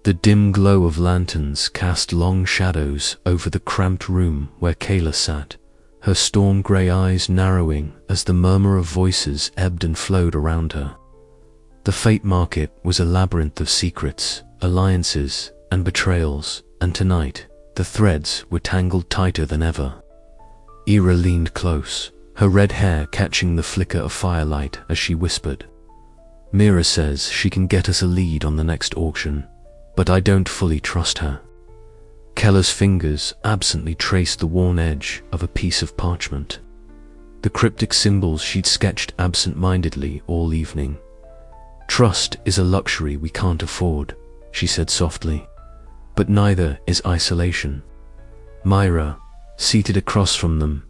The dim glow of lanterns cast long shadows over the cramped room where Kayla sat, her storm-grey eyes narrowing as the murmur of voices ebbed and flowed around her. The Fate Market was a labyrinth of secrets, alliances, and betrayals, and tonight, the threads were tangled tighter than ever. Liora leaned close, her red hair catching the flicker of firelight as she whispered, "Mira says she can get us a lead on the next auction, but I don't fully trust her." Keller's fingers absently traced the worn edge of a piece of parchment. The cryptic symbols she'd sketched absent-mindedly all evening. "Trust is a luxury we can't afford," she said softly, "but neither is isolation." Myra, seated across from them,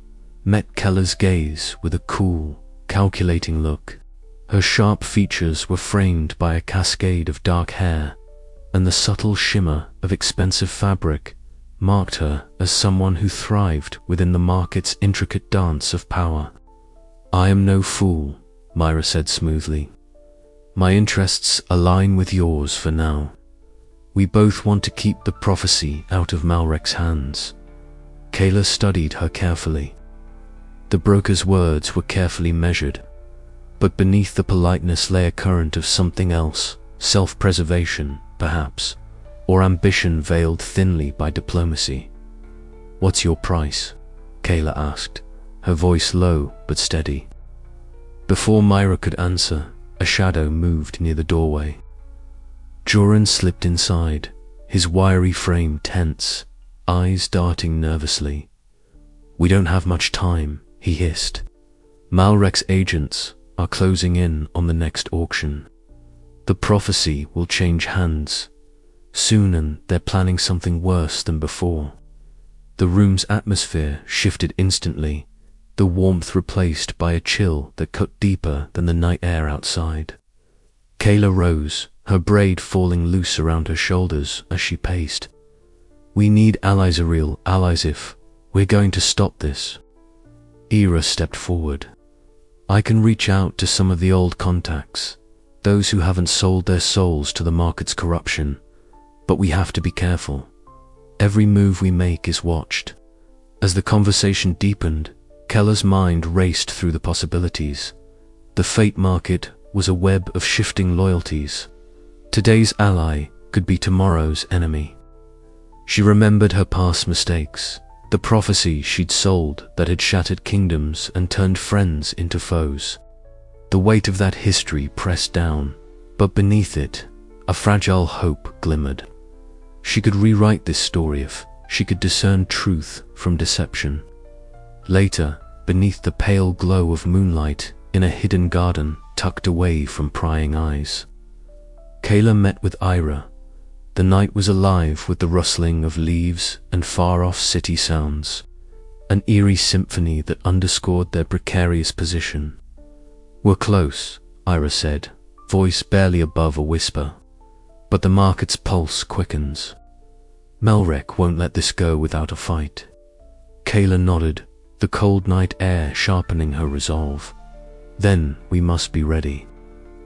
met Keller's gaze with a cool, calculating look. Her sharp features were framed by a cascade of dark hair, and the subtle shimmer of expensive fabric marked her as someone who thrived within the market's intricate dance of power. "I am no fool," Myra said smoothly. "My interests align with yours for now. We both want to keep the prophecy out of Malrek's hands." Kayla studied her carefully. The broker's words were carefully measured, but beneath the politeness lay a current of something else, self-preservation, perhaps, or ambition veiled thinly by diplomacy. "What's your price?" Kayla asked, her voice low but steady. Before Myra could answer, a shadow moved near the doorway. Joran slipped inside, his wiry frame tense, eyes darting nervously. "We don't have much time," he hissed. "Malrek's agents are closing in on the next auction. The prophecy will change hands soon, and they're planning something worse than before." The room's atmosphere shifted instantly, the warmth replaced by a chill that cut deeper than the night air outside. Kayla rose, her braid falling loose around her shoulders as she paced. "We need allies, real allies, if we're going to stop this." Liora stepped forward. "I can reach out to some of the old contacts, those who haven't sold their souls to the market's corruption, but we have to be careful. Every move we make is watched." As the conversation deepened, Keller's mind raced through the possibilities. The Fate Market was a web of shifting loyalties. Today's ally could be tomorrow's enemy. She remembered her past mistakes, the prophecy she'd sold that had shattered kingdoms and turned friends into foes. The weight of that history pressed down, but beneath it, a fragile hope glimmered. She could rewrite this story if she could discern truth from deception. Later, beneath the pale glow of moonlight in a hidden garden tucked away from prying eyes, Kayla met with Ira. The night was alive with the rustling of leaves and far-off city sounds, an eerie symphony that underscored their precarious position. "We're close," Ira said, voice barely above a whisper, "but the market's pulse quickens. Malrek won't let this go without a fight." Kayla nodded, the cold night air sharpening her resolve. "Then we must be ready,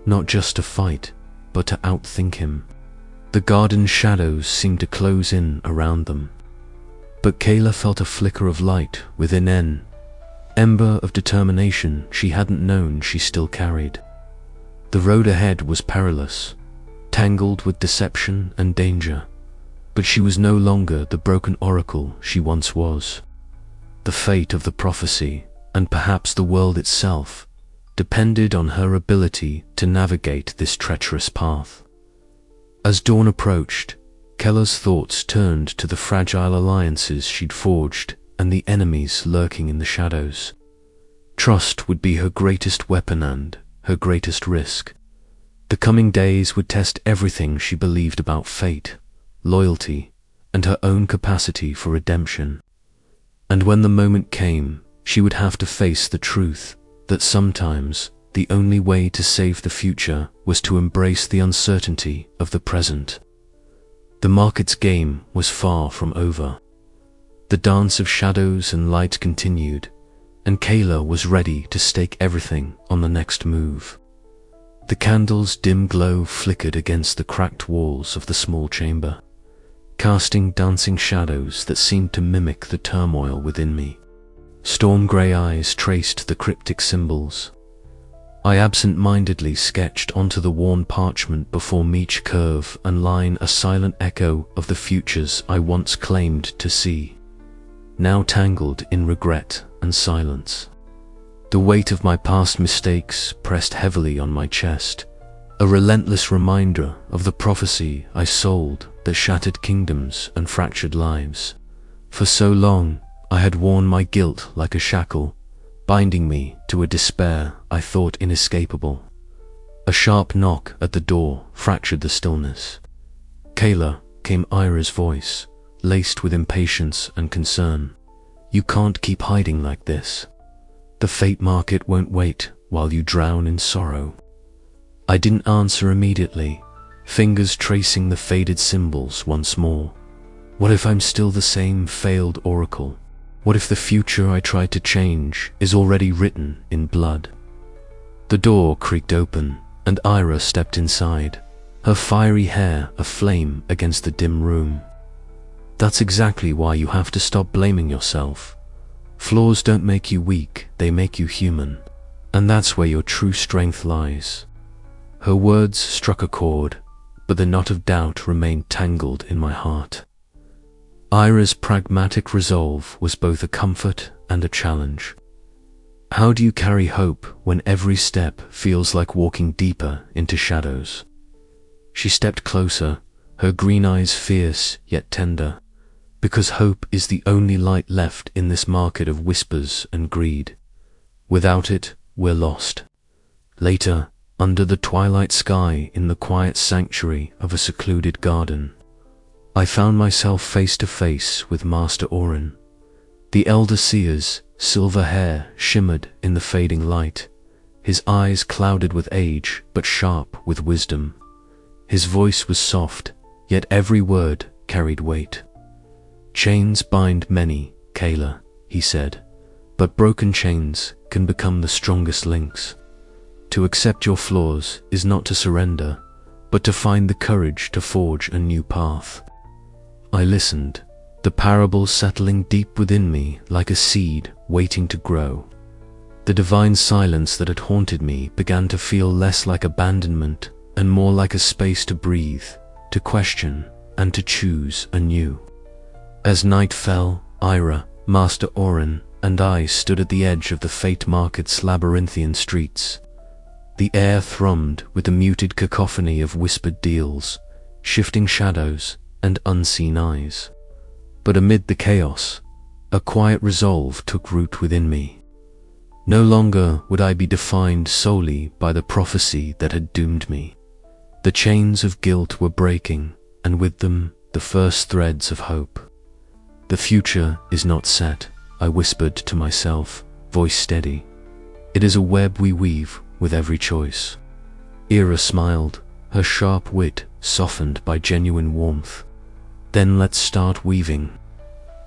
not just to fight, but to outthink him." The garden's shadows seemed to close in around them, but Kayla felt a flicker of light within an ember of determination she hadn't known she still carried. The road ahead was perilous, tangled with deception and danger, but she was no longer the broken oracle she once was. The fate of the prophecy, and perhaps the world itself, depended on her ability to navigate this treacherous path. As dawn approached, Keller's thoughts turned to the fragile alliances she'd forged and the enemies lurking in the shadows. Trust would be her greatest weapon and her greatest risk. The coming days would test everything she believed about fate, loyalty, and her own capacity for redemption. And when the moment came, she would have to face the truth that sometimes the only way to save the future was to embrace the uncertainty of the present. The market's game was far from over. The dance of shadows and light continued, and Kayla was ready to stake everything on the next move. The candle's dim glow flickered against the cracked walls of the small chamber, casting dancing shadows that seemed to mimic the turmoil within me. Storm-grey eyes traced the cryptic symbols. I absent-mindedly sketched onto the worn parchment before each curve and line a silent echo of the futures I once claimed to see, now tangled in regret and silence. The weight of my past mistakes pressed heavily on my chest, a relentless reminder of the prophecy I sold that shattered kingdoms and fractured lives. For so long, I had worn my guilt like a shackle, binding me to a despair I thought inescapable. A sharp knock at the door fractured the stillness. "Kayla," came Ira's voice, laced with impatience and concern. "You can't keep hiding like this. The fate market won't wait while you drown in sorrow." I didn't answer immediately, fingers tracing the faded symbols once more. What if I'm still the same failed oracle? What if the future I tried to change is already written in blood? The door creaked open, and Ira stepped inside, her fiery hair aflame against the dim room. "That's exactly why you have to stop blaming yourself. Flaws don't make you weak, they make you human. And that's where your true strength lies." Her words struck a chord, but the knot of doubt remained tangled in my heart. Ira's pragmatic resolve was both a comfort and a challenge. How do you carry hope when every step feels like walking deeper into shadows? She stepped closer, her green eyes fierce yet tender. Because hope is the only light left in this market of whispers and greed. Without it, we're lost. Later, under the twilight sky in the quiet sanctuary of a secluded garden, I found myself face to face with Master Orin. The elder seer's silver hair shimmered in the fading light, his eyes clouded with age but sharp with wisdom. His voice was soft, yet every word carried weight. "Chains bind many, Kayla," he said, "but broken chains can become the strongest links. To accept your flaws is not to surrender, but to find the courage to forge a new path." I listened, the parable settling deep within me like a seed waiting to grow. The divine silence that had haunted me began to feel less like abandonment and more like a space to breathe, to question, and to choose anew. As night fell, Ira, Master Orin, and I stood at the edge of the Fate Market's labyrinthian streets. The air thrummed with the muted cacophony of whispered deals, shifting shadows, and unseen eyes. But amid the chaos, a quiet resolve took root within me. No longer would I be defined solely by the prophecy that had doomed me. The chains of guilt were breaking, and with them, the first threads of hope. "The future is not set," I whispered to myself, voice steady. "It is a web we weave with every choice." Ira smiled, her sharp wit softened by genuine warmth. "Then let's start weaving."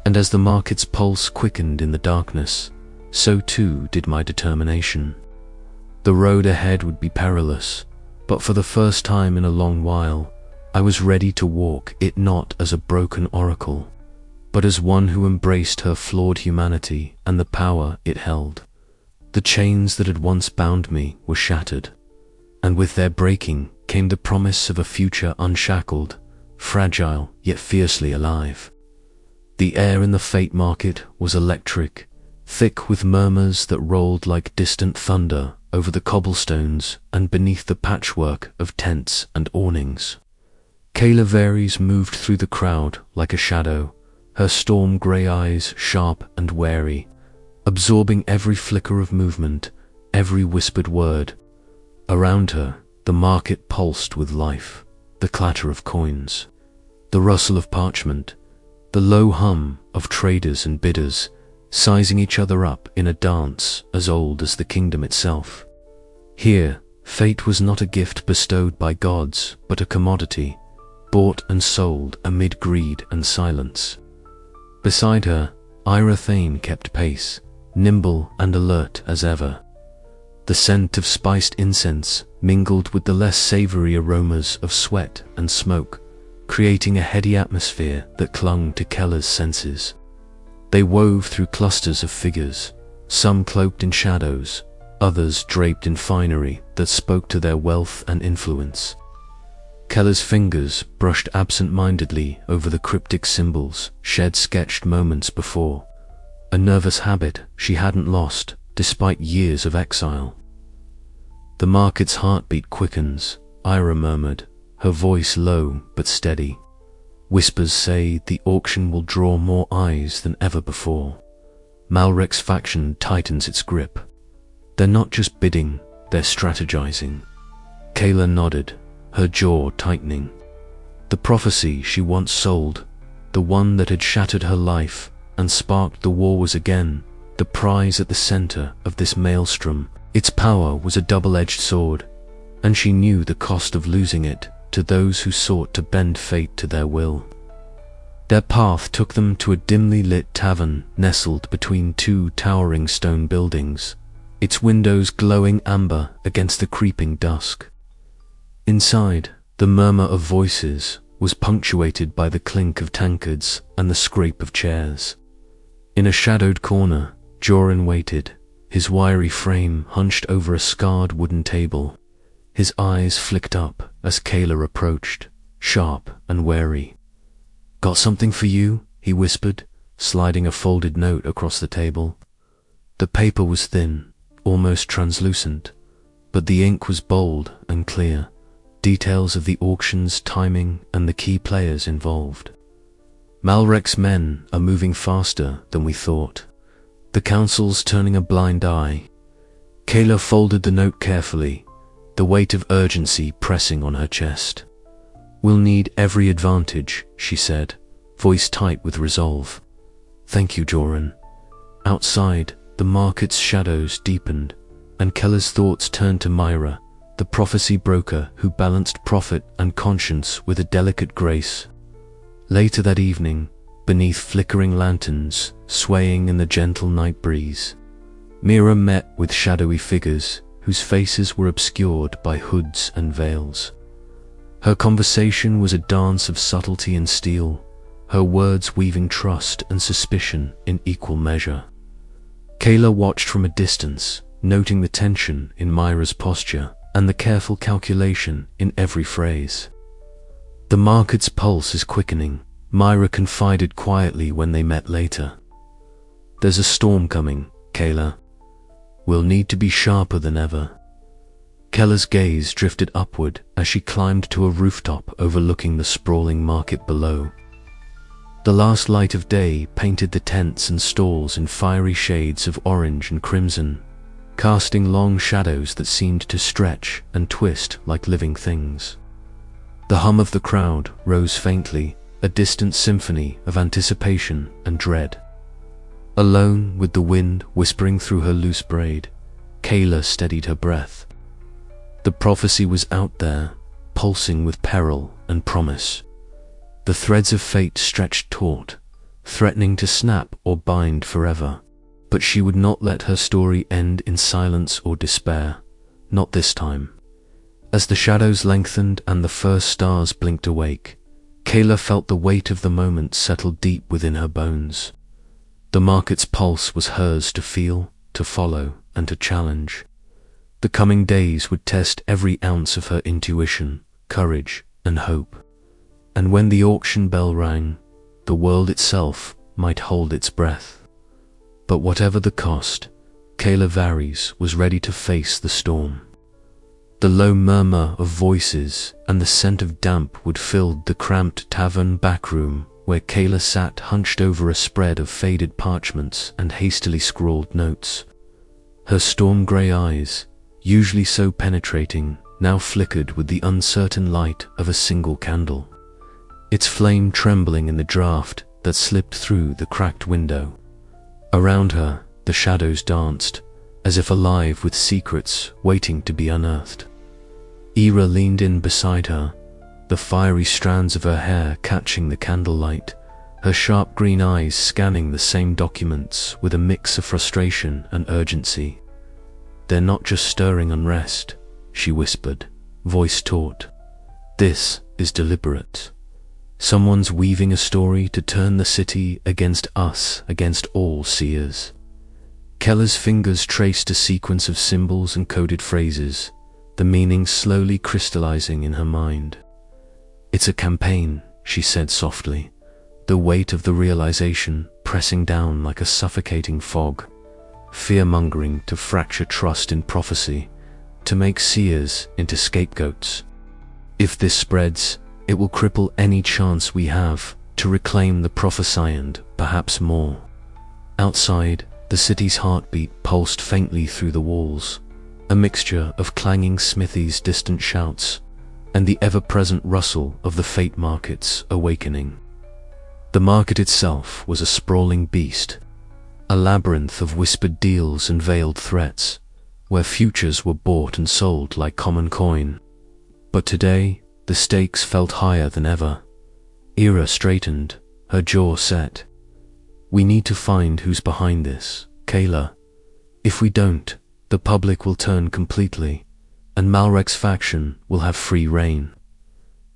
And as the market's pulse quickened in the darkness, so too did my determination. The road ahead would be perilous, but for the first time in a long while, I was ready to walk it not as a broken oracle, but as one who embraced her flawed humanity and the power it held. The chains that had once bound me were shattered, and with their breaking came the promise of a future unshackled, fragile yet fiercely alive. The air in the Fate Market was electric, thick with murmurs that rolled like distant thunder over the cobblestones and beneath the patchwork of tents and awnings. Kayla Varys moved through the crowd like a shadow, her storm-grey eyes sharp and wary, absorbing every flicker of movement, every whispered word. Around her, the market pulsed with life, the clatter of coins, the rustle of parchment, the low hum of traders and bidders, sizing each other up in a dance as old as the kingdom itself. Here, fate was not a gift bestowed by gods, but a commodity, bought and sold amid greed and silence. Beside her, Ira Thane kept pace, nimble and alert as ever. The scent of spiced incense mingled with the less savory aromas of sweat and smoke, creating a heady atmosphere that clung to Keller's senses. They wove through clusters of figures, some cloaked in shadows, others draped in finery that spoke to their wealth and influence. Keller's fingers brushed absent-mindedly over the cryptic symbols she'd sketched moments before, a nervous habit she hadn't lost despite years of exile. "The market's heartbeat quickens," Ira murmured, her voice low but steady. "Whispers say the auction will draw more eyes than ever before. Malrek's faction tightens its grip. They're not just bidding, they're strategizing." Kayla nodded, her jaw tightening. The prophecy she once sold, the one that had shattered her life and sparked the war, was again the prize at the center of this maelstrom. Its power was a double-edged sword, and she knew the cost of losing it to those who sought to bend fate to their will. Their path took them to a dimly lit tavern nestled between two towering stone buildings, its windows glowing amber against the creeping dusk. Inside, the murmur of voices was punctuated by the clink of tankards and the scrape of chairs. In a shadowed corner, Joran waited, his wiry frame hunched over a scarred wooden table. His eyes flicked up as Kayla approached, sharp and wary. "Got something for you?" he whispered, sliding a folded note across the table. The paper was thin, almost translucent, but the ink was bold and clear, details of the auction's timing and the key players involved. "Malrek's men are moving faster than we thought. The council's turning a blind eye." Kayla folded the note carefully, the weight of urgency pressing on her chest. "We'll need every advantage," she said, voice tight with resolve. "Thank you, Joran." Outside, the market's shadows deepened, and Keller's thoughts turned to Myra, the prophecy broker who balanced profit and conscience with a delicate grace. Later that evening, beneath flickering lanterns, swaying in the gentle night breeze, Myra met with shadowy figures whose faces were obscured by hoods and veils. Her conversation was a dance of subtlety and steel, her words weaving trust and suspicion in equal measure. Kayla watched from a distance, noting the tension in Myra's posture and the careful calculation in every phrase. "The market's pulse is quickening," Myra confided quietly when they met later. "There's a storm coming, Kayla. We'll need to be sharper than ever." Keller's gaze drifted upward as she climbed to a rooftop overlooking the sprawling market below. The last light of day painted the tents and stalls in fiery shades of orange and crimson, casting long shadows that seemed to stretch and twist like living things. The hum of the crowd rose faintly, a distant symphony of anticipation and dread. Alone with the wind whispering through her loose braid, Kayla steadied her breath. The prophecy was out there, pulsing with peril and promise. The threads of fate stretched taut, threatening to snap or bind forever. But she would not let her story end in silence or despair, not this time. As the shadows lengthened and the first stars blinked awake, Kayla felt the weight of the moment settle deep within her bones. The market's pulse was hers to feel, to follow, and to challenge. The coming days would test every ounce of her intuition, courage, and hope. And when the auction bell rang, the world itself might hold its breath. But whatever the cost, Kayla Varys was ready to face the storm. The low murmur of voices and the scent of damp wood filled the cramped tavern backroom where Kayla sat hunched over a spread of faded parchments and hastily scrawled notes. Her storm-grey eyes, usually so penetrating, now flickered with the uncertain light of a single candle, its flame trembling in the draught that slipped through the cracked window. Around her, the shadows danced, as if alive with secrets waiting to be unearthed. Ira leaned in beside her, the fiery strands of her hair catching the candlelight, her sharp green eyes scanning the same documents with a mix of frustration and urgency. "They're not just stirring unrest," she whispered, voice taut. "This is deliberate. Someone's weaving a story to turn the city against us, against all seers." Keller's fingers traced a sequence of symbols and coded phrases, the meaning slowly crystallizing in her mind. "It's a campaign," she said softly, the weight of the realization pressing down like a suffocating fog. "Fear-mongering to fracture trust in prophecy, to make seers into scapegoats. If this spreads, it will cripple any chance we have to reclaim the prophesy and perhaps more." Outside, the city's heartbeat pulsed faintly through the walls, a mixture of clanging smithies' distant shouts and the ever-present rustle of the fate markets awakening. The market itself was a sprawling beast, a labyrinth of whispered deals and veiled threats, where futures were bought and sold like common coin. But today, the stakes felt higher than ever. Liora straightened, her jaw set. "We need to find who's behind this, Kayla. If we don't, the public will turn completely, and Malrek's faction will have free reign."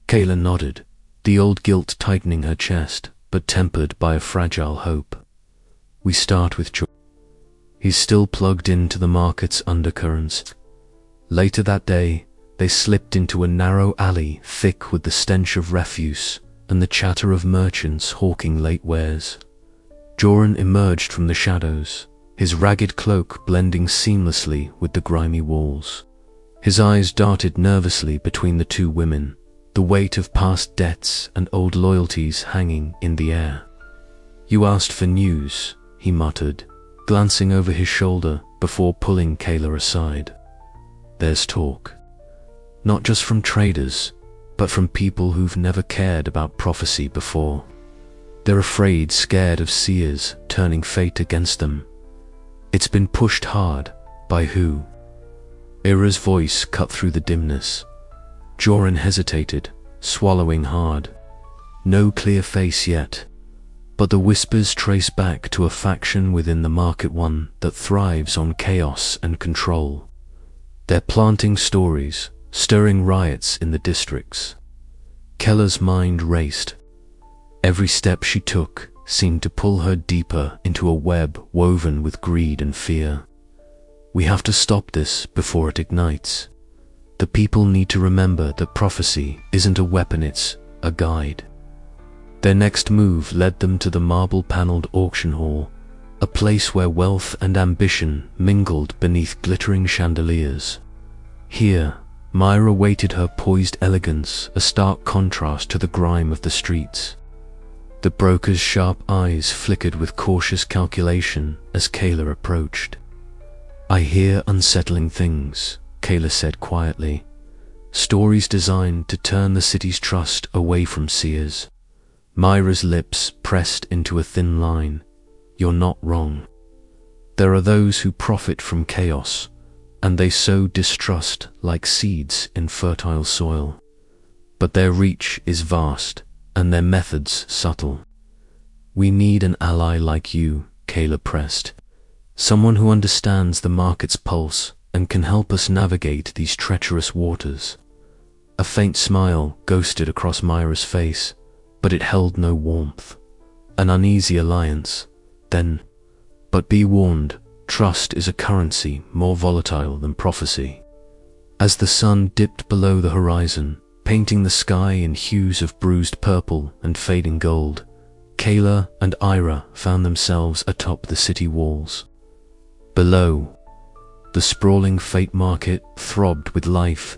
Kayla nodded, the old guilt tightening her chest, but tempered by a fragile hope. "We start with Joe. He's still plugged into the market's undercurrents." Later that day, they slipped into a narrow alley thick with the stench of refuse and the chatter of merchants hawking late wares. Joran emerged from the shadows, his ragged cloak blending seamlessly with the grimy walls. His eyes darted nervously between the two women, the weight of past debts and old loyalties hanging in the air. "You asked for news," he muttered, glancing over his shoulder before pulling Kayla aside. "There's talk. Not just from traders, but from people who've never cared about prophecy before. They're afraid, scared of seers turning fate against them. It's been pushed hard. By who?" Ira's voice cut through the dimness. Joran hesitated, swallowing hard. No clear face yet, but the whispers trace back to a faction within the market, one that thrives on chaos and control. They're planting stories, stirring riots in the districts. Keller's mind raced. Every step she took seemed to pull her deeper into a web woven with greed and fear. "We have to stop this before it ignites. The people need to remember that prophecy isn't a weapon, it's a guide." Their next move led them to the marble-paneled auction hall, a place where wealth and ambition mingled beneath glittering chandeliers. Here, Myra waited her poised elegance, a stark contrast to the grime of the streets. The broker's sharp eyes flickered with cautious calculation as Kayla approached. "I hear unsettling things," Kayla said quietly. "Stories designed to turn the city's trust away from seers." Myra's lips pressed into a thin line. "You're not wrong. There are those who profit from chaos, and they sow distrust like seeds in fertile soil. But their reach is vast, and their methods subtle. We need an ally like you," Kayla pressed. "Someone who understands the market's pulse and can help us navigate these treacherous waters." A faint smile ghosted across Myra's face, but it held no warmth. An uneasy alliance, then. But be warned, trust is a currency more volatile than prophecy. As the sun dipped below the horizon, painting the sky in hues of bruised purple and fading gold, Kayla and Ira found themselves atop the city walls. Below, the sprawling fate market throbbed with life,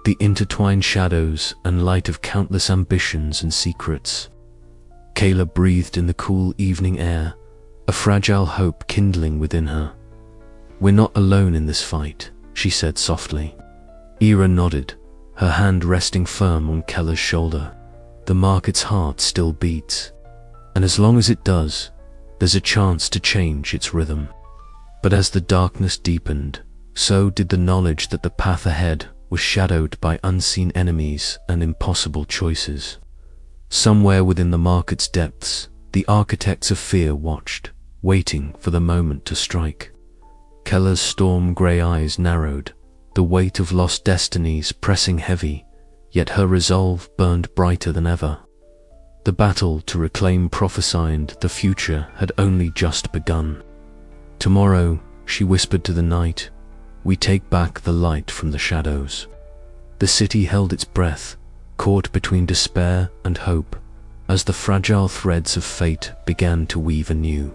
the intertwined shadows and light of countless ambitions and secrets. Kayla breathed in the cool evening air, a fragile hope kindling within her. "We're not alone in this fight," she said softly. Ira nodded, her hand resting firm on Keller's shoulder. "The market's heart still beats, and as long as it does, there's a chance to change its rhythm." But as the darkness deepened, so did the knowledge that the path ahead was shadowed by unseen enemies and impossible choices. Somewhere within the market's depths, the architects of fear watched, waiting for the moment to strike. Keller's storm-grey eyes narrowed, the weight of lost destinies pressing heavy, yet her resolve burned brighter than ever. The battle to reclaim prophesied the future had only just begun. Tomorrow, she whispered to the night, we take back the light from the shadows. The city held its breath, caught between despair and hope, as the fragile threads of fate began to weave anew.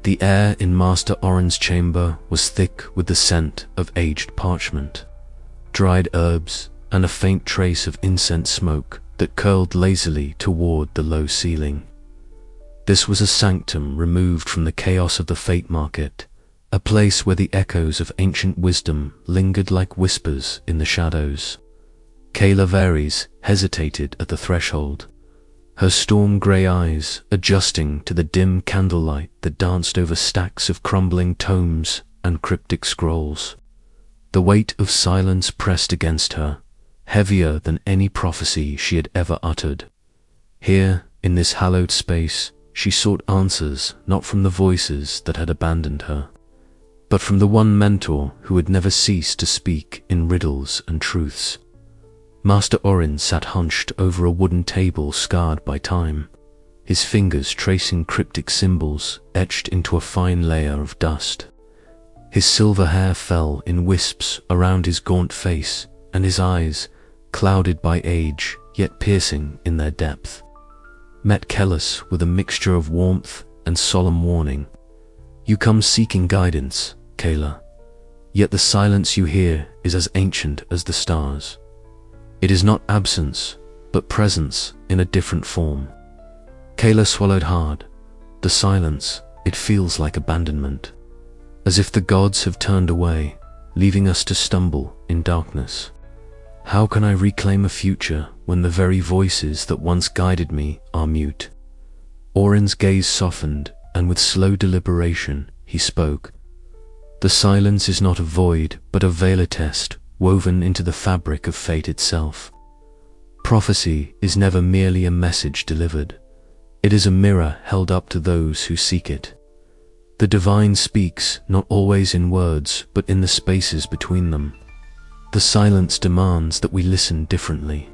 The air in Master Orin's chamber was thick with the scent of aged parchment, dried herbs, and a faint trace of incense smoke that curled lazily toward the low ceiling. This was a sanctum removed from the chaos of the fate market, a place where the echoes of ancient wisdom lingered like whispers in the shadows. Kayla Varys hesitated at the threshold, her storm-grey eyes adjusting to the dim candlelight that danced over stacks of crumbling tomes and cryptic scrolls. The weight of silence pressed against her, heavier than any prophecy she had ever uttered. Here, in this hallowed space, she sought answers not from the voices that had abandoned her, but from the one mentor who had never ceased to speak in riddles and truths. Master Orin sat hunched over a wooden table scarred by time, his fingers tracing cryptic symbols etched into a fine layer of dust. His silver hair fell in wisps around his gaunt face, and his eyes, clouded by age yet piercing in their depth, met Kellis with a mixture of warmth and solemn warning. You come seeking guidance, Kayla, yet the silence you hear is as ancient as the stars. It is not absence, but presence in a different form. Kayla swallowed hard. The silence, it feels like abandonment, as if the gods have turned away, leaving us to stumble in darkness. How can I reclaim a future when the very voices that once guided me are mute? Orin's gaze softened, and with slow deliberation, he spoke. The silence is not a void, but a veil-test woven into the fabric of fate itself. Prophecy is never merely a message delivered. It is a mirror held up to those who seek it. The divine speaks not always in words, but in the spaces between them. The silence demands that we listen differently.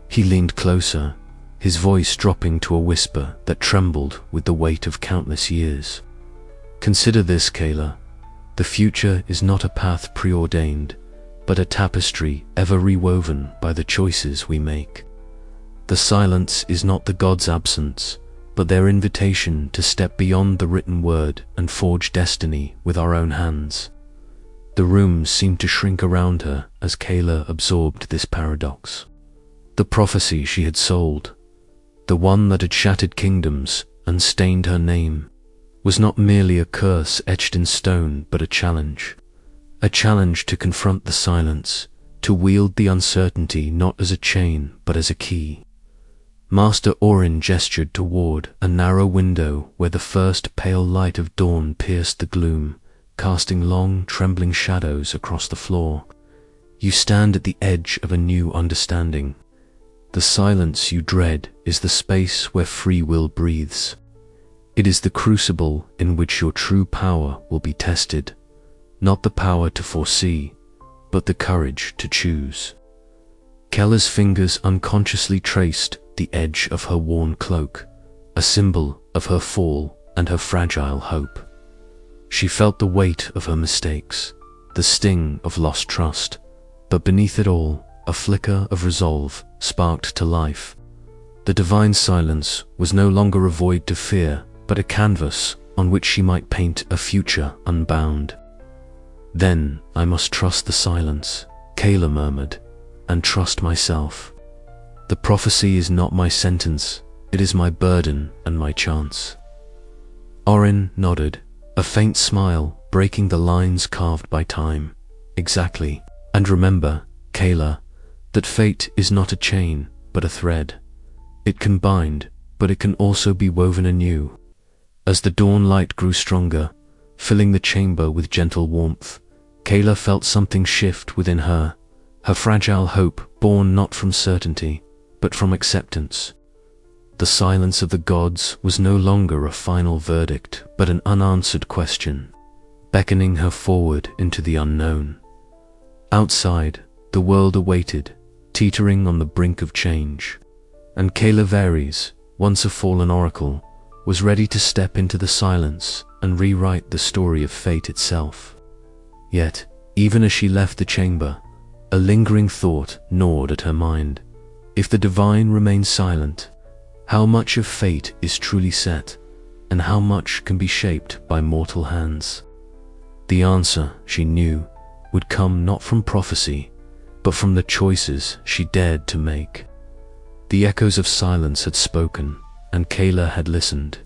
He leaned closer, his voice dropping to a whisper that trembled with the weight of countless years. Consider this, Kayla. The future is not a path preordained, but a tapestry ever rewoven by the choices we make. The silence is not the gods' absence, but their invitation to step beyond the written word and forge destiny with our own hands. The room seemed to shrink around her as Kayla absorbed this paradox. The prophecy she had sold, the one that had shattered kingdoms and stained her name, was not merely a curse etched in stone, but a challenge to confront the silence, to wield the uncertainty not as a chain but as a key. Master Orin gestured toward a narrow window where the first pale light of dawn pierced the gloom, casting long, trembling shadows across the floor. You stand at the edge of a new understanding. The silence you dread is the space where free will breathes. It is the crucible in which your true power will be tested. Not the power to foresee, but the courage to choose. Keller's fingers unconsciously traced the edge of her worn cloak, a symbol of her fall and her fragile hope. She felt the weight of her mistakes, the sting of lost trust, but beneath it all, a flicker of resolve sparked to life. The divine silence was no longer a void to fear, but a canvas on which she might paint a future unbound. Then I must trust the silence, Kayla murmured, and trust myself. The prophecy is not my sentence, it is my burden and my chance. Orin nodded, a faint smile breaking the lines carved by time. Exactly. And remember, Kayla, that fate is not a chain, but a thread. It can bind, but it can also be woven anew. As the dawn light grew stronger, filling the chamber with gentle warmth, Kayla felt something shift within her, her fragile hope born not from certainty, but from acceptance. The silence of the gods was no longer a final verdict, but an unanswered question. beckoning her forward into the unknown. Outside, the world awaited, teetering on the brink of change, and Kayla Varys, once a fallen oracle, was ready to step into the silence and rewrite the story of fate itself. Yet, even as she left the chamber, a lingering thought gnawed at her mind. If the divine remains silent, how much of fate is truly set, and how much can be shaped by mortal hands? The answer, she knew, would come not from prophecy, but from the choices she dared to make. The echoes of silence had spoken, and Kayla had listened.